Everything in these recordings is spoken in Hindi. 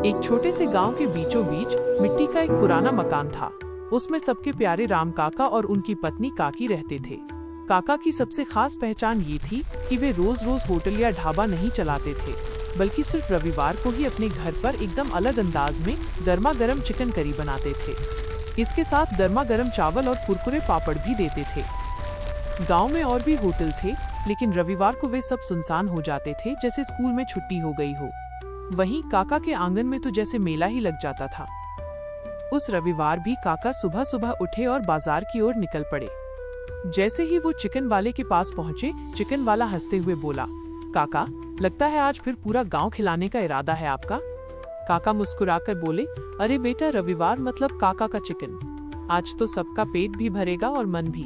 एक छोटे से गांव के बीचों बीच मिट्टी का एक पुराना मकान था। उसमें सबके प्यारे राम काका और उनकी पत्नी काकी रहते थे। काका की सबसे खास पहचान ये थी कि वे रोज रोज होटल या ढाबा नहीं चलाते थे, बल्कि सिर्फ रविवार को ही अपने घर पर एकदम अलग अंदाज में गर्मा गर्म चिकन करी बनाते थे। इसके साथ गर्मा गर्म चावल और कुरकुरे पापड़ भी देते थे। गांव में और भी होटल थे, लेकिन रविवार को वे सब सुनसान हो जाते थे, जैसे स्कूल में छुट्टी हो गई हो। वहीं काका के आंगन में तो जैसे मेला ही लग जाता था। उस रविवार भी काका सुबह सुबह उठे और बाजार की ओर निकल पड़े। जैसे ही वो चिकन वाले के पास पहुंचे, चिकन वाला हंसते हुए बोला, काका, लगता है आज फिर पूरा गांव खिलाने का इरादा है आपका। काका मुस्कुराकर बोले, अरे बेटा, रविवार मतलब काका का चिकन। आज तो सबका पेट भी भरेगा और मन भी।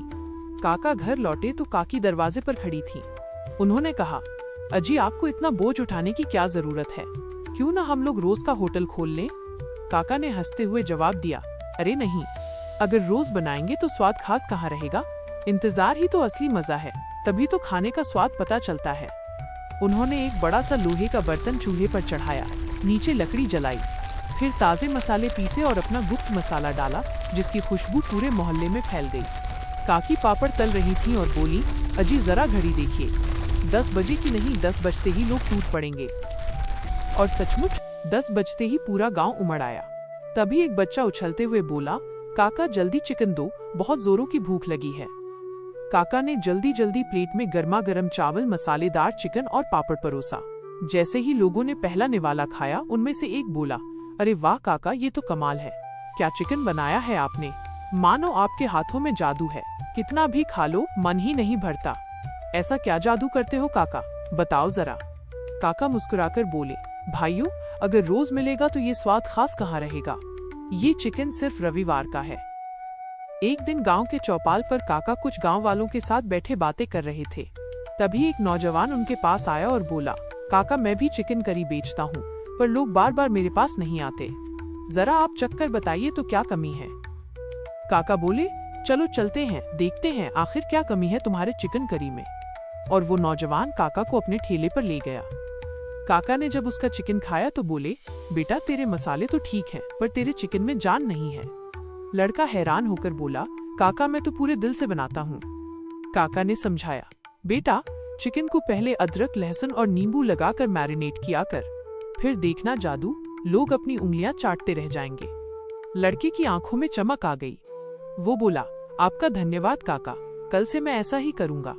काका घर लौटे तो काकी दरवाजे पर खड़ी थी। उन्होंने कहा, अजी, आपको इतना बोझ उठाने की क्या जरूरत है? क्यों ना हम लोग रोज का होटल खोल लें? काका ने हंसते हुए जवाब दिया, अरे नहीं, अगर रोज बनाएंगे तो स्वाद खास कहाँ रहेगा। इंतजार ही तो असली मजा है, तभी तो खाने का स्वाद पता चलता है। उन्होंने एक बड़ा सा लोहे का बर्तन चूल्हे पर चढ़ाया, नीचे लकड़ी जलाई, फिर ताजे मसाले पीसे और अपना गुप्त मसाला डाला, जिसकी खुशबू पूरे मोहल्ले में फैल गई। काकी पापड़ तल रही थी और बोली, अजी जरा घड़ी देखिए, 10 बजे की नहीं, 10 बजते ही लोग टूट पड़ेंगे। और सचमुच 10 बजते ही पूरा गांव उमड़ आया। तभी एक बच्चा उछलते हुए बोला, काका जल्दी चिकन दो, बहुत जोरों की भूख लगी है। काका ने जल्दी जल्दी प्लेट में गर्मा गर्म चावल, मसालेदार चिकन और पापड़ परोसा। जैसे ही लोगों ने पहला निवाला खाया, उनमें से एक बोला, अरे वाह काका, ये तो कमाल है। क्या चिकन बनाया है आपने? मानो आपके हाथों में जादू है। कितना भी खा लो, मन ही नहीं भरता। ऐसा क्या जादू करते हो काका, बताओ जरा। काका मुस्कुराकर बोले, भाइयों, अगर रोज मिलेगा तो ये स्वाद खास कहाँ रहेगा। ये चिकन सिर्फ रविवार का है। एक दिन गांव के चौपाल पर काका कुछ गांव वालों के साथ बैठे बातें कर रहे थे। तभी एक नौजवान उनके पास आया और बोला, काका, मैं भी चिकन करी बेचता हूँ, पर लोग बार बार मेरे पास नहीं आते। जरा आप चक्कर बताइए तो क्या कमी है। काका बोले, चलो चलते हैं, देखते हैं आखिर क्या कमी है तुम्हारे चिकन करी में। और वो नौजवान काका को अपने ठेले पर ले गया। काका ने जब उसका चिकन खाया तो बोले, बेटा, तेरे मसाले तो ठीक हैं, पर तेरे चिकन में जान नहीं है। लड़का हैरान होकर बोला, काका, मैं तो पूरे दिल से बनाता हूँ। काका ने समझाया, बेटा, चिकन को पहले अदरक, लहसुन और नींबू लगाकर मैरिनेट किया कर, फिर देखना जादू, लोग अपनी उंगलियां चाटते रह जाएंगे। लड़के की आंखों में चमक आ गई। वो बोला, आपका धन्यवाद काका, कल से मैं ऐसा ही करूंगा।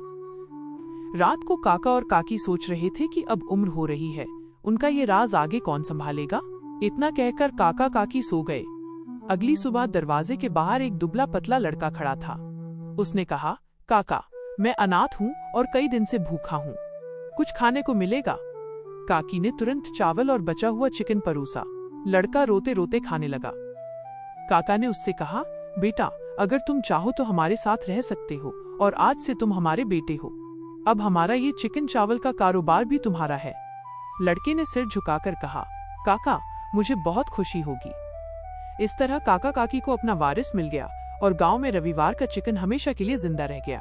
रात को काका और काकी सोच रहे थे कि अब उम्र हो रही है, उनका ये राज आगे कौन संभालेगा। इतना कहकर काका काकी सो गए। अगली सुबह दरवाजे के बाहर एक दुबला पतला लड़का खड़ा था। उसने कहा, काका, मैं अनाथ हूँ और कई दिन से भूखा हूँ, कुछ खाने को मिलेगा? काकी ने तुरंत चावल और बचा हुआ चिकन परोसा। लड़का रोते रोते खाने लगा। काका ने उससे कहा, बेटा, अगर तुम चाहो तो हमारे साथ रह सकते हो, और आज से तुम हमारे बेटे हो। अब हमारा ये चिकन चावल का कारोबार भी तुम्हारा है। लड़के ने सिर झुकाकर कहा, काका, मुझे बहुत खुशी होगी। इस तरह काका काकी को अपना वारिस मिल गया और गांव में रविवार का चिकन हमेशा के लिए जिंदा रह गया।